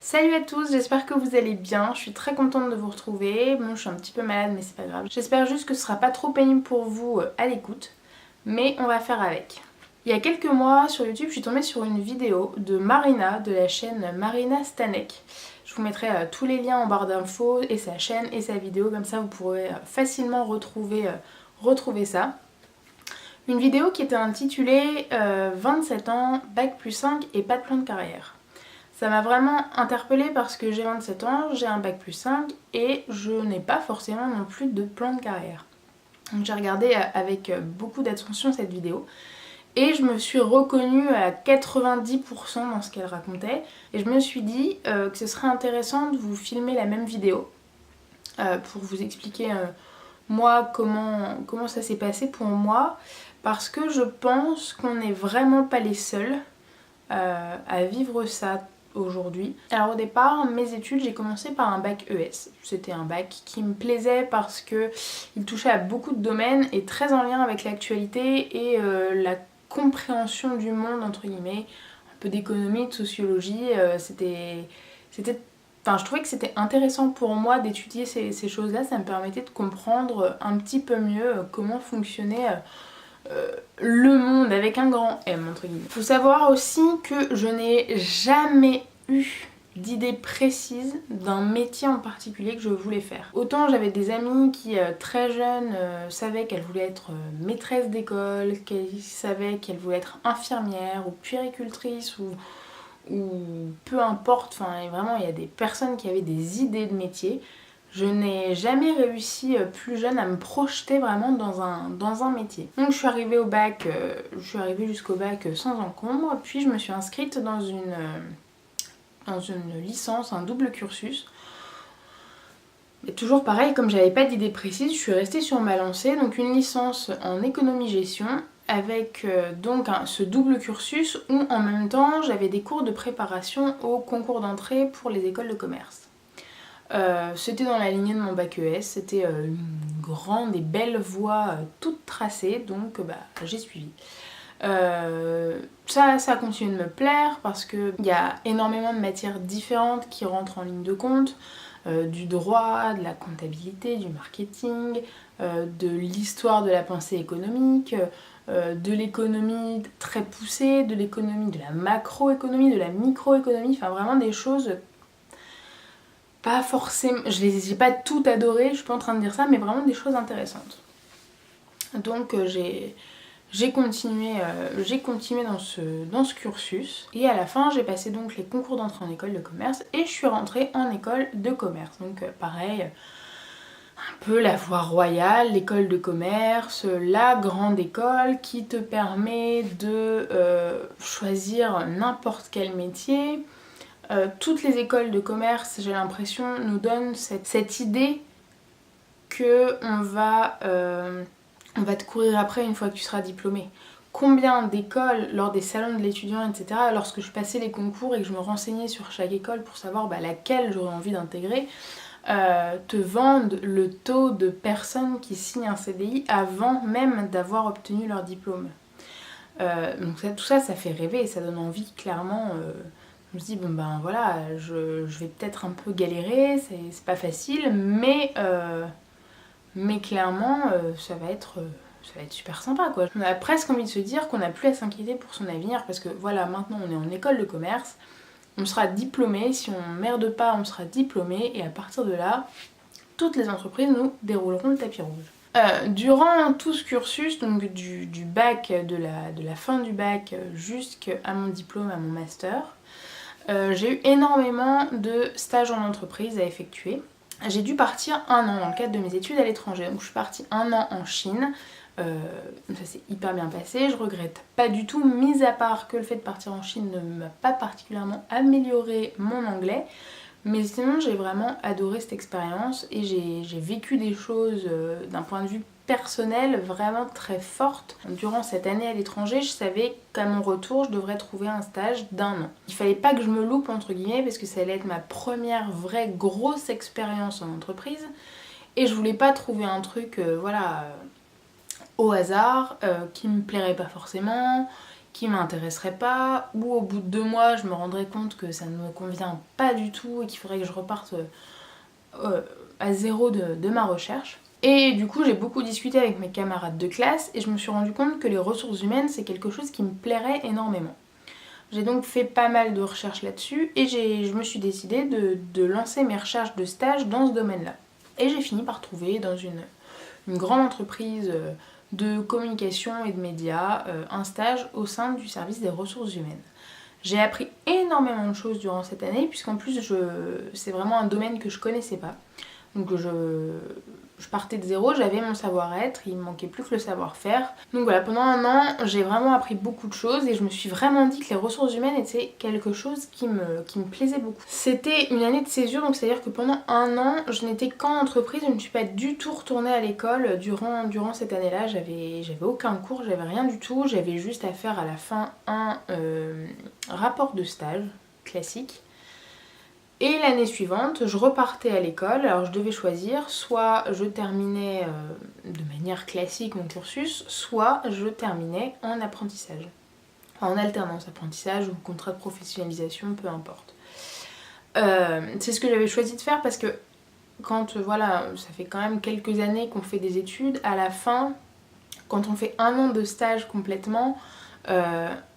Salut à tous, j'espère que vous allez bien, je suis très contente de vous retrouver. Bon, je suis un petit peu malade mais c'est pas grave. J'espère juste que ce sera pas trop pénible pour vous à l'écoute, mais on va faire avec. Il y a quelques mois sur YouTube, je suis tombée sur une vidéo de Marina, de la chaîne Marina Stanek. Je vous mettrai tous les liens en barre d'infos et sa chaîne et sa vidéo, comme ça vous pourrez facilement retrouver ça. Une vidéo qui était intitulée 27 ans, bac plus 5 et pas de plan de carrière. Ça m'a vraiment interpellée parce que j'ai 27 ans, j'ai un bac plus 5 et je n'ai pas forcément non plus de plan de carrière. Donc j'ai regardé avec beaucoup d'attention cette vidéo et je me suis reconnue à 90% dans ce qu'elle racontait et je me suis dit que ce serait intéressant de vous filmer la même vidéo pour vous expliquer moi comment ça s'est passé pour moi, parce que je pense qu'on n'est vraiment pas les seuls à vivre ça aujourd'hui. Alors au départ, mes études, j'ai commencé par un bac ES. C'était un bac qui me plaisait parce que il touchait à beaucoup de domaines et très en lien avec l'actualité et la compréhension du monde entre guillemets, un peu d'économie, de sociologie. Enfin, je trouvais que c'était intéressant pour moi d'étudier ces choses-là. Ça me permettait de comprendre un petit peu mieux comment fonctionnait le monde avec un grand M entre guillemets. Faut savoir aussi que je n'ai jamais eu d'idée précise d'un métier en particulier que je voulais faire. Autant j'avais des amies qui très jeunes savaient qu'elles voulaient être maîtresse d'école, qu'elles savaient qu'elles voulaient être infirmière ou puéricultrice ou peu importe, enfin vraiment il y a des personnes qui avaient des idées de métier. Je n'ai jamais réussi plus jeune à me projeter vraiment dans un métier. Donc je suis arrivée au bac, jusqu'au bac sans encombre, puis je me suis inscrite dans une licence, un double cursus. Mais toujours pareil, comme j'avais pas d'idée précise, je suis restée sur ma lancée, donc une licence en économie-gestion avec ce double cursus où en même temps j'avais des cours de préparation au concours d'entrée pour les écoles de commerce. C'était dans la lignée de mon bac ES, c'était une grande et belle voie toute tracée, donc j'ai suivi. Ça a continué de me plaire parce qu'il y a énormément de matières différentes qui rentrent en ligne de compte, du droit, de la comptabilité, du marketing, de l'histoire de la pensée économique, de l'économie très poussée, de l'économie, de la macroéconomie, de la microéconomie, enfin vraiment des choses pas forcément, j'ai pas tout adoré, je suis pas en train de dire ça, mais vraiment des choses intéressantes. Donc j'ai continué dans ce cursus et à la fin j'ai passé donc les concours d'entrée en école de commerce et je suis rentrée en école de commerce. Donc pareil, un peu la voie royale, l'école de commerce, la grande école qui te permet de choisir n'importe quel métier. Toutes les écoles de commerce, j'ai l'impression, nous donnent cette idée que on va te courir après une fois que tu seras diplômé. Combien d'écoles, lors des salons de l'étudiant, etc., lorsque je passais les concours et que je me renseignais sur chaque école pour savoir laquelle j'aurais envie d'intégrer, te vendent le taux de personnes qui signent un CDI avant même d'avoir obtenu leur diplôme. Donc tout ça, ça fait rêver et ça donne envie, clairement. Je me dis, bon ben voilà, je vais peut-être un peu galérer, c'est pas facile, mais clairement, ça va être super sympa quoi. On a presque envie de se dire qu'on n'a plus à s'inquiéter pour son avenir, parce que voilà, maintenant on est en école de commerce, on sera diplômé, si on merde pas, on sera diplômé, et à partir de là, toutes les entreprises nous dérouleront le tapis rouge. Durant tout ce cursus, donc du bac, de la fin du bac jusqu'à mon diplôme, à mon master, j'ai eu énormément de stages en entreprise à effectuer. J'ai dû partir 1 an dans le cadre de mes études à l'étranger. Donc je suis partie 1 an en Chine. Ça s'est hyper bien passé, je regrette pas du tout, mis à part que le fait de partir en Chine ne m'a pas particulièrement amélioré mon anglais. Mais sinon j'ai vraiment adoré cette expérience et j'ai vécu des choses d'un point de vue personnel vraiment très fortes. Durant cette année à l'étranger, je savais qu'à mon retour, je devrais trouver un stage d'1 an. Il fallait pas que je me loupe entre guillemets parce que ça allait être ma première vraie grosse expérience en entreprise et je voulais pas trouver un truc au hasard qui me plairait pas forcément, qui m'intéresserait pas, ou au bout de 2 mois je me rendrais compte que ça ne me convient pas du tout et qu'il faudrait que je reparte à zéro de ma recherche. Et du coup j'ai beaucoup discuté avec mes camarades de classe et je me suis rendu compte que les ressources humaines c'est quelque chose qui me plairait énormément. J'ai donc fait pas mal de recherches là-dessus et je me suis décidée de lancer mes recherches de stage dans ce domaine-là. Et j'ai fini par trouver dans une grande entreprise de communication et de médias un stage au sein du service des ressources humaines. J'ai appris énormément de choses durant cette année puisqu'en plus c'est vraiment un domaine que je connaissais pas. Donc je partais de zéro, j'avais mon savoir-être, il me manquait plus que le savoir-faire. Donc voilà, pendant un an, j'ai vraiment appris beaucoup de choses et je me suis vraiment dit que les ressources humaines étaient quelque chose qui me plaisait beaucoup. C'était une année de césure, donc c'est-à-dire que pendant un an, je n'étais qu'en entreprise, je ne suis pas du tout retournée à l'école durant cette année-là. J'avais aucun cours, j'avais rien du tout, j'avais juste à faire à la fin un rapport de stage classique. Et l'année suivante, je repartais à l'école, alors je devais choisir, soit je terminais de manière classique mon cursus, soit je terminais en apprentissage. Enfin, en alternance apprentissage ou contrat de professionnalisation, peu importe. C'est ce que j'avais choisi de faire parce que quand, voilà, ça fait quand même quelques années qu'on fait des études, à la fin, quand on fait un an de stage complètement,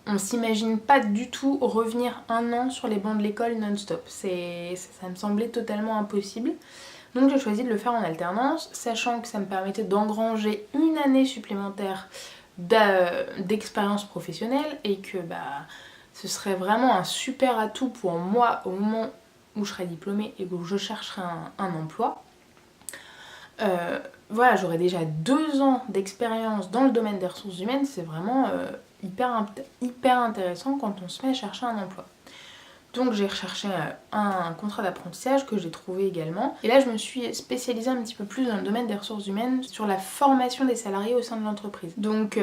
on s'imagine pas du tout revenir un an sur les bancs de l'école non-stop. Ça me semblait totalement impossible. Donc j'ai choisi de le faire en alternance, sachant que ça me permettait d'engranger une année supplémentaire d'expérience professionnelle et que ce serait vraiment un super atout pour moi au moment où je serai diplômée et où je chercherai un emploi. Voilà, j'aurais déjà 2 ans d'expérience dans le domaine des ressources humaines, c'est vraiment hyper intéressant quand on se met à chercher un emploi. Donc j'ai recherché un contrat d'apprentissage que j'ai trouvé également. Et là je me suis spécialisée un petit peu plus dans le domaine des ressources humaines sur la formation des salariés au sein de l'entreprise. Donc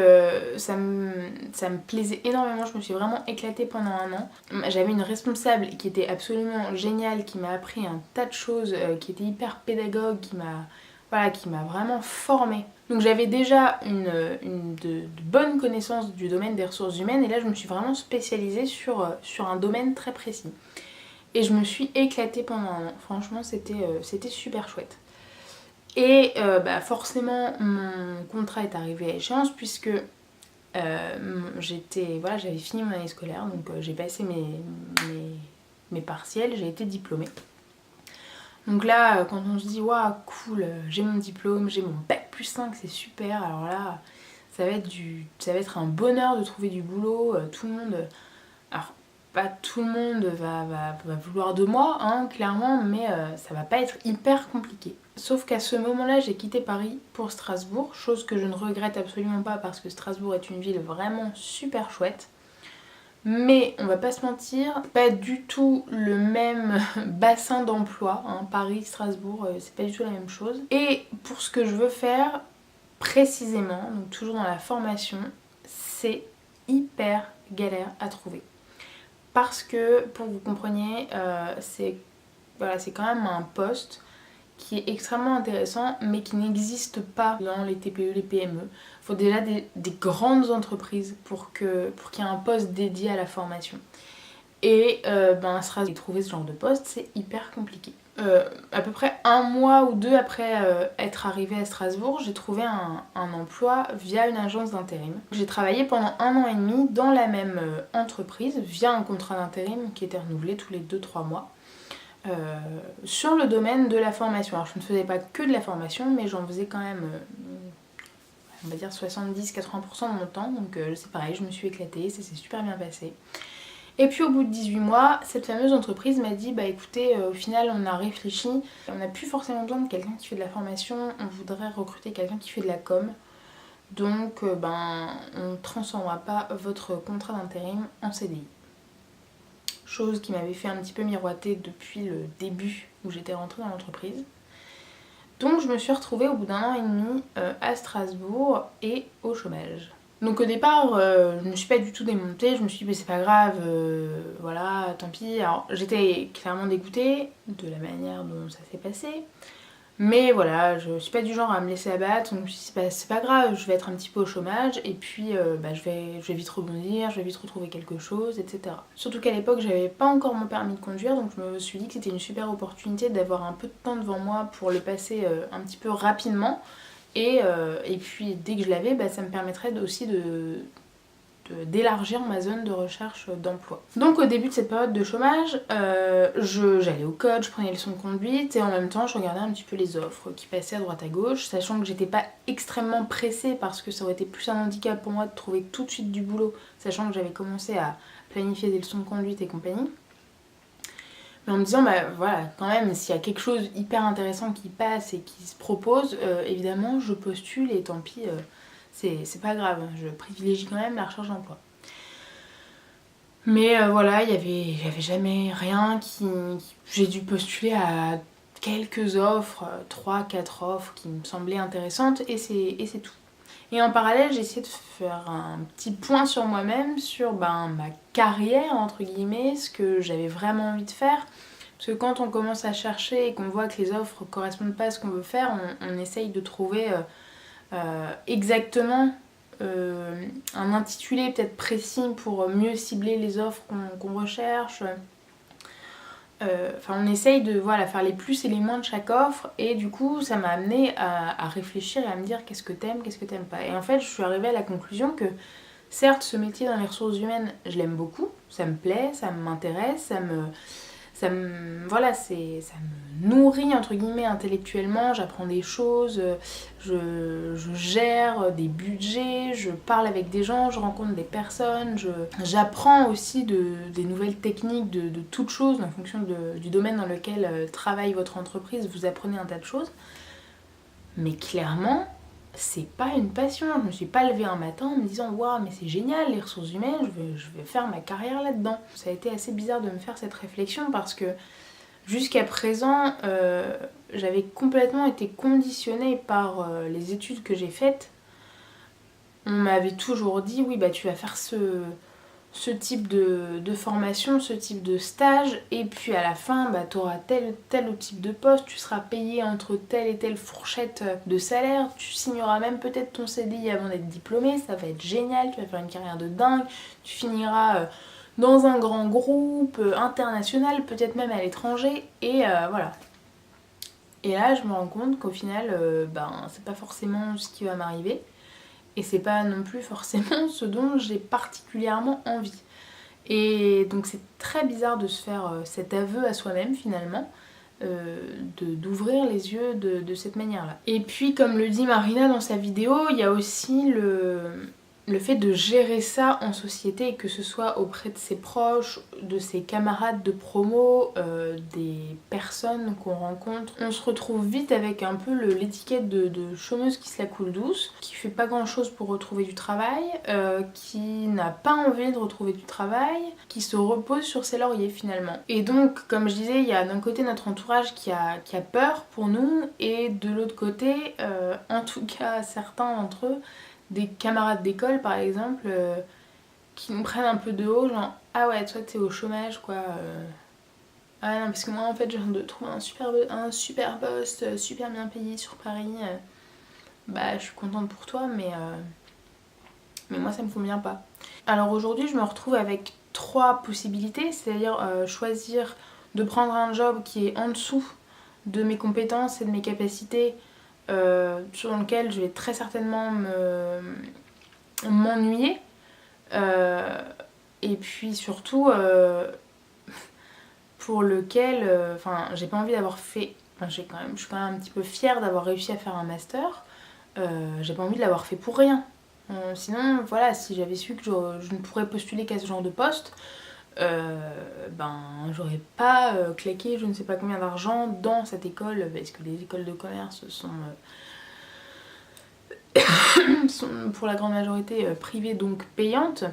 ça me plaisait énormément, je me suis vraiment éclatée pendant un an. J'avais une responsable qui était absolument géniale, qui m'a appris un tas de choses, qui était hyper pédagogue, qui m'a vraiment formée. Donc j'avais déjà de bonnes connaissances du domaine des ressources humaines et là je me suis vraiment spécialisée sur un domaine très précis. Et je me suis éclatée pendant un an. Franchement c'était super chouette. Et forcément mon contrat est arrivé à échéance puisque j'avais fini mon année scolaire, donc j'ai passé mes partiels, j'ai été diplômée. Donc là, quand on se dit waouh, cool, j'ai mon diplôme, j'ai mon bac+5, c'est super, alors là, ça va être un bonheur de trouver du boulot. Tout le monde, alors pas tout le monde va vouloir de moi, hein, clairement, mais ça va pas être hyper compliqué. Sauf qu'à ce moment-là, j'ai quitté Paris pour Strasbourg, chose que je ne regrette absolument pas parce que Strasbourg est une ville vraiment super chouette. Mais on va pas se mentir, pas du tout le même bassin d'emploi, hein. Paris, Strasbourg, c'est pas du tout la même chose. Et pour ce que je veux faire précisément, donc toujours dans la formation, c'est hyper galère à trouver. Parce que, pour que vous compreniez, c'est quand même un poste qui est extrêmement intéressant mais qui n'existe pas dans les TPE, les PME. Il faut déjà des grandes entreprises pour qu'il y ait un poste dédié à la formation. Et trouver ce genre de poste, c'est hyper compliqué. À peu près 1 mois ou 2 après être arrivée à Strasbourg, j'ai trouvé un emploi via une agence d'intérim. J'ai travaillé pendant 1 an et demi dans la même entreprise via un contrat d'intérim qui était renouvelé tous les 2-3 mois. Sur le domaine de la formation. Alors je ne faisais pas que de la formation, mais j'en faisais quand même, on va dire 70-80% de mon temps, donc c'est pareil, je me suis éclatée, ça s'est super bien passé. Et puis au bout de 18 mois, cette fameuse entreprise m'a dit écoutez, au final on a réfléchi, on n'a plus forcément besoin de quelqu'un qui fait de la formation, on voudrait recruter quelqu'un qui fait de la com. Donc on ne transformera pas votre contrat d'intérim en CDI. Chose qui m'avait fait un petit peu miroiter depuis le début où j'étais rentrée dans l'entreprise. Donc je me suis retrouvée au bout d'1 an et demi à Strasbourg et au chômage. Donc au départ, je ne me suis pas du tout démontée, je me suis dit mais c'est pas grave, voilà, tant pis. Alors j'étais clairement dégoûtée de la manière dont ça s'est passé. Mais voilà, je suis pas du genre à me laisser abattre, donc c'est pas grave, je vais être un petit peu au chômage et puis je vais vite rebondir, je vais vite retrouver quelque chose, etc. Surtout qu'à l'époque j'avais pas encore mon permis de conduire, donc je me suis dit que c'était une super opportunité d'avoir un peu de temps devant moi pour le passer un petit peu rapidement. Et puis dès que je l'avais, ça me permettrait aussi d'élargir ma zone de recherche d'emploi. Donc au début de cette période de chômage, j'allais au code, je prenais les leçons de conduite et en même temps je regardais un petit peu les offres qui passaient à droite à gauche, sachant que j'étais pas extrêmement pressée parce que ça aurait été plus un handicap pour moi de trouver tout de suite du boulot, sachant que j'avais commencé à planifier des leçons de conduite et compagnie. Mais en me disant, voilà, quand même, s'il y a quelque chose hyper intéressant qui passe et qui se propose, évidemment, je postule et tant pis, c'est pas grave, je privilégie quand même la recherche d'emploi. Mais voilà, il y avait jamais rien j'ai dû postuler à quelques offres, 3-4 offres qui me semblaient intéressantes et c'est tout. Et en parallèle, j'ai essayé de faire un petit point sur moi-même, sur ma carrière, entre guillemets, ce que j'avais vraiment envie de faire. Parce que quand on commence à chercher et qu'on voit que les offres ne correspondent pas à ce qu'on veut faire, on essaye de trouver exactement un intitulé peut-être précis pour mieux cibler les offres qu'on recherche. On essaye de faire les plus et les moins de chaque offre et du coup ça m'a amené à réfléchir et à me dire qu'est-ce que t'aimes pas. Et en fait je suis arrivée à la conclusion que certes ce métier dans les ressources humaines je l'aime beaucoup, ça me plaît, ça m'intéresse, ça me nourrit entre guillemets intellectuellement, j'apprends des choses, je gère des budgets, je parle avec des gens, je rencontre des personnes, j'apprends aussi des nouvelles techniques de toutes choses en fonction du domaine dans lequel travaille votre entreprise, vous apprenez un tas de choses. Mais clairement, c'est pas une passion. Je me suis pas levée un matin en me disant waouh, mais c'est génial les ressources humaines, je vais faire ma carrière là-dedans. Ça a été assez bizarre de me faire cette réflexion parce que jusqu'à présent, j'avais complètement été conditionnée par les études que j'ai faites. On m'avait toujours dit oui, tu vas faire ce type de formation, ce type de stage, et puis à la fin tu auras tel autre type de poste, tu seras payé entre telle et telle fourchette de salaire, tu signeras même peut-être ton CDI avant d'être diplômé, ça va être génial, tu vas faire une carrière de dingue, tu finiras dans un grand groupe international, peut-être même à l'étranger, et voilà. Et là je me rends compte qu'au final c'est pas forcément ce qui va m'arriver. Et c'est pas non plus forcément ce dont j'ai particulièrement envie. Et donc c'est très bizarre de se faire cet aveu à soi-même finalement, d'ouvrir les yeux de cette manière-là. Et puis comme le dit Marina dans sa vidéo, il y a aussi le fait de gérer ça en société, que ce soit auprès de ses proches, de ses camarades de promo, des personnes qu'on rencontre. On se retrouve vite avec un peu l'étiquette de chômeuse qui se la coule douce, qui fait pas grand chose pour retrouver du travail, qui n'a pas envie de retrouver du travail, qui se repose sur ses lauriers finalement. Et donc, comme je disais, il y a d'un côté notre entourage qui a peur pour nous, et de l'autre côté, en tout cas certains d'entre eux, des camarades d'école par exemple qui nous prennent un peu de haut, genre ah ouais toi t'es au chômage quoi, ah non parce que moi en fait je viens de trouver un super poste super bien payé sur Paris, je suis contente pour toi mais moi ça me convient pas. Alors aujourd'hui je me retrouve avec 3 possibilités, c'est-à-dire choisir de prendre un job qui est en dessous de mes compétences et de mes capacités, sur lequel je vais très certainement m'ennuyer, et puis surtout pour lequel j'ai pas envie d'avoir fait, je suis quand même un petit peu fière d'avoir réussi à faire un master, j'ai pas envie de l'avoir fait pour rien. Sinon voilà, si j'avais su que je ne pourrais postuler qu'à ce genre de poste, j'aurais pas claqué je ne sais pas combien d'argent dans cette école, parce que les écoles de commerce sont pour la grande majorité privées, donc payantes.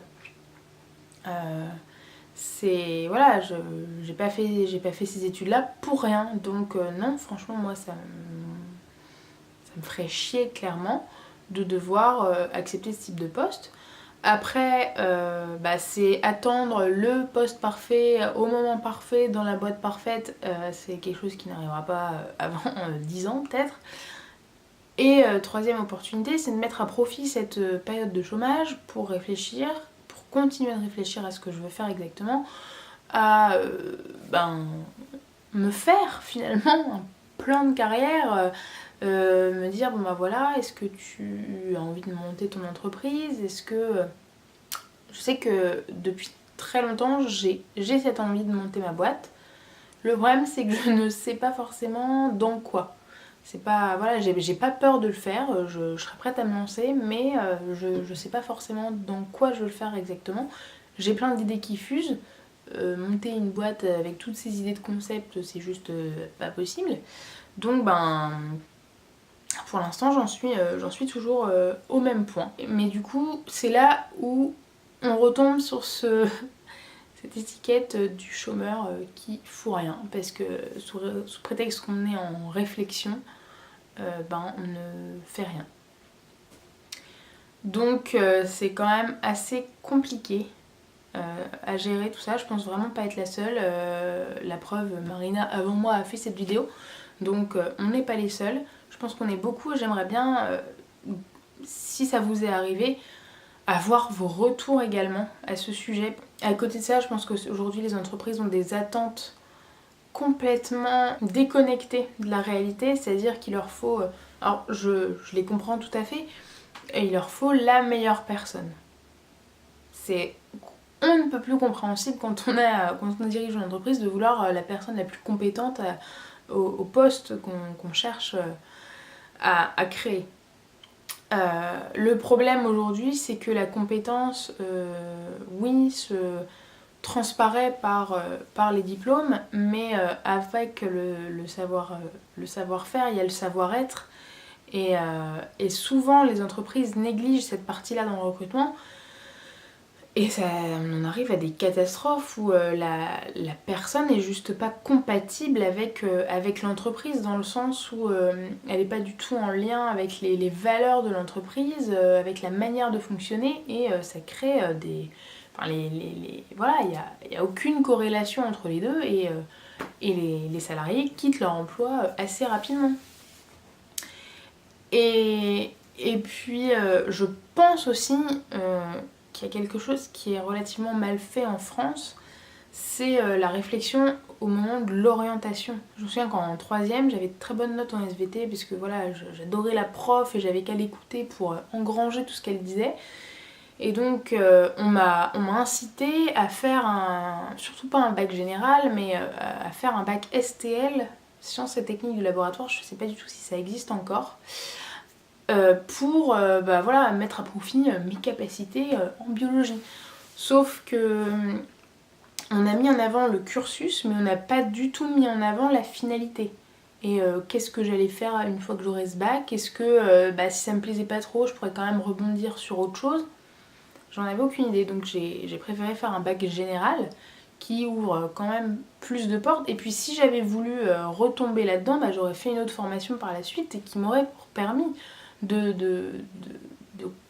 Voilà, j'ai pas fait ces études là pour rien, donc non franchement moi ça me ferait chier clairement de devoir accepter ce type de poste. Après, c'est attendre le poste parfait au moment parfait dans la boîte parfaite. C'est quelque chose qui n'arrivera pas avant 10 ans peut-être. Et troisième opportunité, c'est de mettre à profit cette période de chômage pour réfléchir, pour continuer de réfléchir à ce que je veux faire exactement, à me faire finalement un plan de carrière, me dire bon bah voilà, est-ce que tu as envie de monter ton entreprise, est-ce que je sais que depuis très longtemps j'ai cette envie de monter ma boîte. Le problème c'est que je ne sais pas forcément dans quoi. C'est pas, voilà, j'ai pas peur de le faire, je serais prête à me lancer, mais je sais pas forcément dans quoi je veux le faire exactement. J'ai plein d'idées qui fusent. Monter une boîte avec toutes ces idées de concept, c'est juste pas possible. Donc pour l'instant j'en suis toujours au même point. Mais du coup c'est là où on retombe sur cette étiquette du chômeur qui fout rien. Parce que sous prétexte qu'on est en réflexion, on ne fait rien. Donc c'est quand même assez compliqué à gérer tout ça. Je pense vraiment pas être la seule. La preuve, Marina avant moi a fait cette vidéo. Donc on n'est pas les seuls. Je pense qu'on est beaucoup. J'aimerais bien, si ça vous est arrivé, avoir vos retours également à ce sujet. À côté de ça, je pense qu'aujourd'hui les entreprises ont des attentes complètement déconnectées de la réalité. C'est-à-dire qu'il leur faut... alors je les comprends tout à fait. Et il leur faut la meilleure personne. C'est on ne peut plus compréhensible quand on dirige une entreprise de vouloir la personne la plus compétente au poste qu'on cherche à créer. Le problème aujourd'hui, c'est que la compétence, oui, se transparaît par les diplômes, mais avec le savoir-faire, il y a le savoir-être. Et souvent, les entreprises négligent cette partie-là dans le recrutement. Et on en arrive à des catastrophes où la personne n'est juste pas compatible avec l'entreprise, dans le sens où elle n'est pas du tout en lien avec les valeurs de l'entreprise, avec la manière de fonctionner, et ça crée voilà, il n'y a aucune corrélation entre les deux, et les salariés quittent leur emploi assez rapidement. Et puis je pense aussi qu'il y a quelque chose qui est relativement mal fait en France, c'est la réflexion au moment de l'orientation. Je me souviens qu'en 3ème, j'avais de très bonnes notes en SVT, parce que voilà, j'adorais la prof et j'avais qu'à l'écouter pour engranger tout ce qu'elle disait. Et donc on m'a incité à faire surtout pas un bac général, mais à faire un bac STL, sciences et techniques du laboratoire. Je sais pas du tout si ça existe encore. Pour voilà, mettre à profit mes capacités en biologie. Sauf que on a mis en avant le cursus, mais on n'a pas du tout mis en avant la finalité. Et qu'est-ce que j'allais faire une fois que j'aurais ce bac? Est-ce que si ça me plaisait pas trop, je pourrais quand même rebondir sur autre chose? J'en avais aucune idée, donc j'ai préféré faire un bac général qui ouvre quand même plus de portes. Et puis si j'avais voulu retomber là-dedans, j'aurais fait une autre formation par la suite et qui m'aurait permis de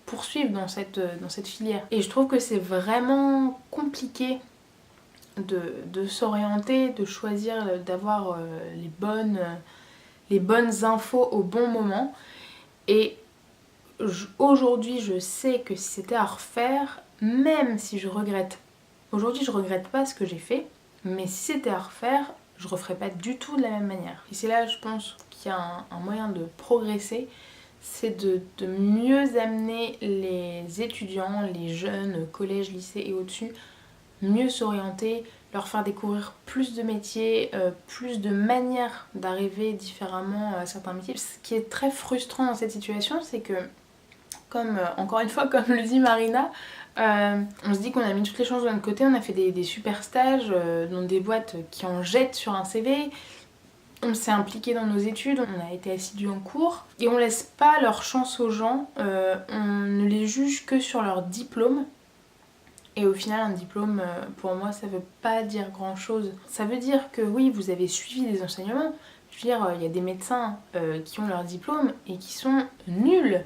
poursuivre dans cette filière. Et je trouve que c'est vraiment compliqué de s'orienter, de choisir, d'avoir les bonnes infos au bon moment. Et aujourd'hui, je sais que si c'était à refaire, même si je regrette, aujourd'hui je regrette pas ce que j'ai fait, mais si c'était à refaire, je referais pas du tout de la même manière. Et c'est là, je pense, qu'il y a un moyen de progresser, c'est de mieux amener les étudiants, les jeunes, collège, lycée et au-dessus, mieux s'orienter, leur faire découvrir plus de métiers, plus de manières d'arriver différemment à certains métiers. Ce qui est très frustrant dans cette situation, c'est que, encore une fois, comme le dit Marina, on se dit qu'on a mis toutes les chances de notre côté, on a fait des super stages dans des boîtes qui en jettent sur un CV. On s'est impliqué dans nos études, on a été assidus en cours et on laisse pas leur chance aux gens, on ne les juge que sur leur diplôme. Et au final, un diplôme, pour moi, ça veut pas dire grand chose. Ça veut dire que oui, vous avez suivi des enseignements. Je veux dire, il y a des médecins qui ont leur diplôme et qui sont nuls.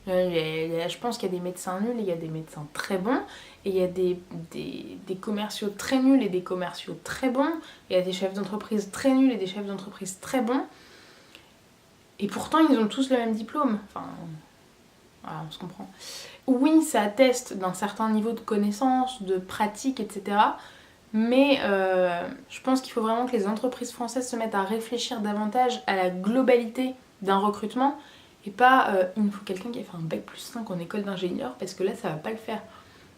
Je pense qu'il y a des médecins nuls et il y a des médecins très bons. Et il y a des commerciaux très nuls et des commerciaux très bons. Il y a des chefs d'entreprise très nuls et des chefs d'entreprise très bons. Et pourtant, ils ont tous le même diplôme. Enfin, voilà, on se comprend. Oui, ça atteste d'un certain niveau de connaissance, de pratique, etc. Mais je pense qu'il faut vraiment que les entreprises françaises se mettent à réfléchir davantage à la globalité d'un recrutement et pas il nous faut quelqu'un qui a fait un bac+5 en école d'ingénieur parce que là ça va pas le faire.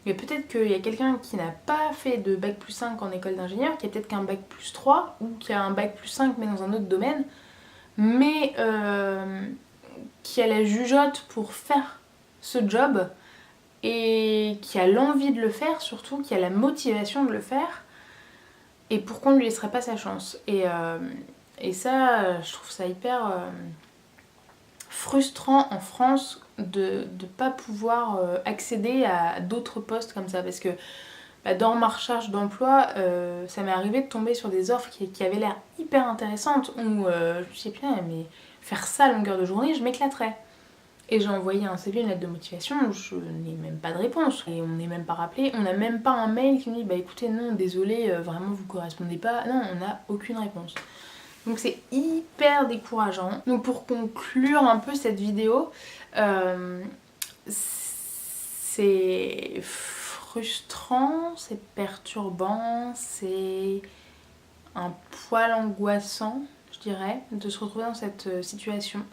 Mais peut-être qu'il y a quelqu'un qui n'a pas fait de bac+5 en école d'ingénieur, qui a peut-être qu'un bac+3 ou qui a un bac+5 mais dans un autre domaine, mais qui a la jugeote pour faire ce job et qui a l'envie de le faire surtout, qui a la motivation de le faire. Et pourquoi on ne lui laisserait pas sa chance et ça, je trouve ça hyper frustrant en France de ne pas pouvoir accéder à d'autres postes comme ça. Parce que dans ma recherche d'emploi, ça m'est arrivé de tomber sur des offres qui avaient l'air hyper intéressantes. Où je sais bien, mais faire ça à longueur de journée, je m'éclaterais. Et j'ai envoyé un CV, une lettre de motivation, je n'ai même pas de réponse. Et on n'est même pas rappelé, on n'a même pas un mail qui me dit bah écoutez non, désolé, vraiment vous correspondez pas. Non, on n'a aucune réponse. Donc c'est hyper décourageant. Donc pour conclure un peu cette vidéo, c'est frustrant, c'est perturbant, c'est un poil angoissant, je dirais, de se retrouver dans cette situation.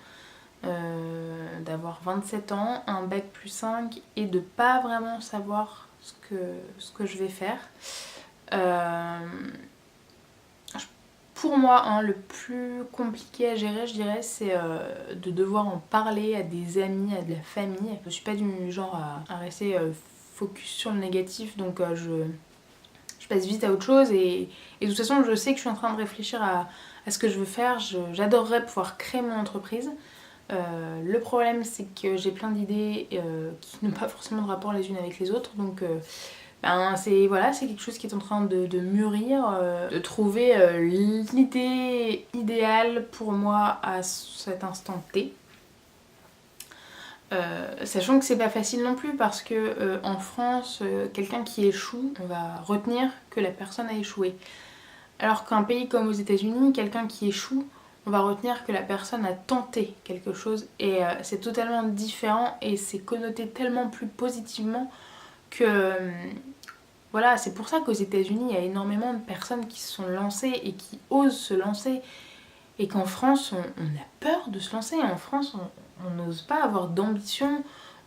D'avoir 27 ans, un bac+5 et de pas vraiment savoir ce que je vais faire. Pour moi, le plus compliqué à gérer, je dirais, c'est de devoir en parler à des amis, à de la famille. Je suis pas du genre à rester focus sur le négatif, donc je passe vite à autre chose et de toute façon, je sais que je suis en train de réfléchir à ce que je veux faire. J'adorerais pouvoir créer mon entreprise. Le problème c'est que j'ai plein d'idées qui n'ont pas forcément de rapport les unes avec les autres, donc c'est quelque chose qui est en train de mûrir, de trouver l'idée idéale pour moi à cet instant T. Sachant que c'est pas facile non plus parce que en France, quelqu'un qui échoue, on va retenir que la personne a échoué. Alors qu'un pays comme aux États-Unis, quelqu'un qui échoue, on va retenir que la personne a tenté quelque chose et c'est totalement différent et c'est connoté tellement plus positivement que voilà, c'est pour ça qu'aux États-Unis il y a énormément de personnes qui se sont lancées et qui osent se lancer et qu'en France on a peur de se lancer. En France on n'ose pas avoir d'ambition,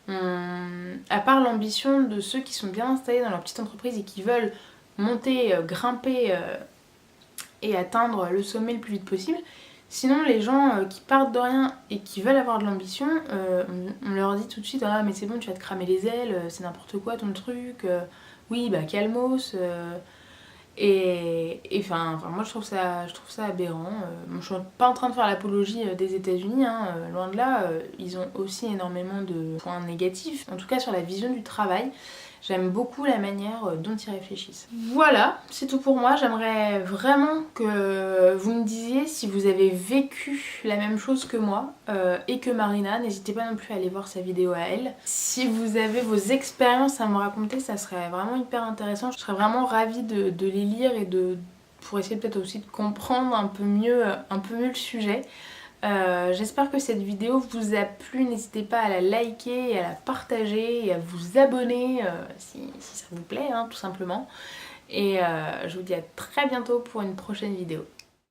à part l'ambition de ceux qui sont bien installés dans leur petite entreprise et qui veulent monter, grimper et atteindre le sommet le plus vite possible. Sinon, les gens qui partent de rien et qui veulent avoir de l'ambition, on leur dit tout de suite ah mais c'est bon, tu vas te cramer les ailes, c'est n'importe quoi ton truc, oui bah calmos. Et enfin moi je trouve ça aberrant. Je suis pas en train de faire l'apologie des États-Unis, loin de là, ils ont aussi énormément de points négatifs, en tout cas sur la vision du travail. J'aime beaucoup la manière dont ils réfléchissent. Voilà, c'est tout pour moi. J'aimerais vraiment que vous me disiez si vous avez vécu la même chose que moi et que Marina. N'hésitez pas non plus à aller voir sa vidéo à elle. Si vous avez vos expériences à me raconter, ça serait vraiment hyper intéressant. Je serais vraiment ravie de les lire et pour essayer peut-être aussi de comprendre un peu mieux le sujet. J'espère que cette vidéo vous a plu, n'hésitez pas à la liker et à la partager et à vous abonner si ça vous plaît tout simplement. Et je vous dis à très bientôt pour une prochaine vidéo.